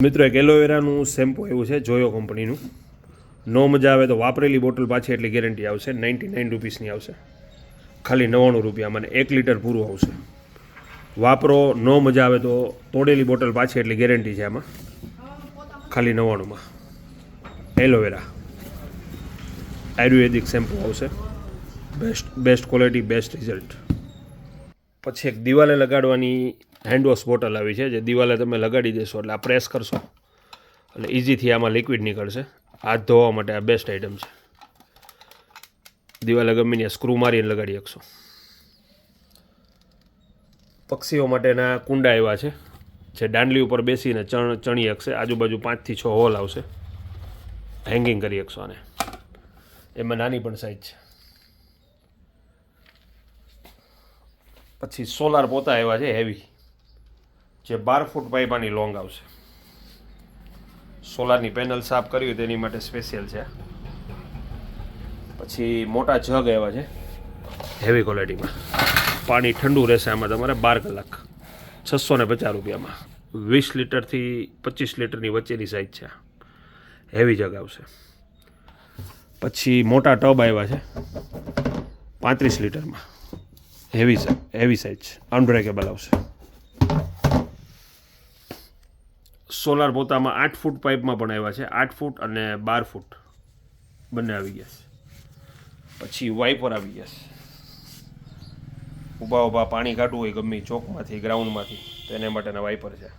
મિત્રો એક એલોવેરાનું શેમ્પુ આવ્યું છે જોયો કંપનીનું. નો મજા આવે તો વાપરેલી બોટલ પાછી એટલી ગેરંટી આવશે. 99 રૂપીસની આવશે, ખાલી 99 રૂપિયા. મને 1 લીટર પૂરું આવશે. વાપરો, નો મજા આવે તો તોડેલી બોટલ પાછી એટલી ગેરંટી છે આમાં, ખાલી 99માં. એલોવેરા આયુર્વેદિક શેમ્પુ આવશે. Best quality, best result. પછી એક દિવાલે લગાડવાની હેન્ડવોશ બોટલ આવી છે, જે દિવાલે તમે લગાડી દેશો એટલે આ પ્રેસ કરશો એટલે ઇઝીથી આમાં લિક્વિડ નીકળશે. હાથ ધોવા માટે આ બેસ્ટ આઇટમ છે. દિવાલે ગમે ત્યાં સ્ક્રૂ મારીને લગાડી શકશો. પક્ષીઓ માટેના કુંડા એવા છે, જે દાંડલી ઉપર બેસીને ચણી શકશે. આજુબાજુ 5 થી 6 હોલ આવશે. હેંગિંગ કરી શકશો આને. એમાં નાની પણ સાઈઝ છે. પછી સોલાર પોતા એવા છે હેવી, જે 12 ફૂટ પાઇપાની લોંગ આવશે. સોલારની પેનલ સાફ કરવી તેની માટે સ્પેશિયલ છે. પછી મોટા જગ એવા છે હેવી ક્વોલિટીમાં. પાણી ઠંડુ રહેશે આમાં તમારે 12 કલાક. 650 રૂપિયામાં. 20 લીટરથી 25 લીટરની વચ્ચેની સાઇઝ છે. હેવી જગ આવશે. પછી મોટા ટબ આવ્યા છે 35 લીટરમાં. હેવી સાઇઝ અનબ્રેકેબલ આવશે. સોલાર પોતામાં 8 ફૂટ પાઇપમાં પણ આવ્યા છે. 8 ફૂટ અને 12 ફૂટ બંને આવી ગયા છે. પછી વાઇપર આવી ગયા છે. ઊભા પાણી કાઢવું હોય ગમે ચોકમાંથી, ગ્રાઉન્ડમાંથી, તો એના માટેના વાઇપર છે.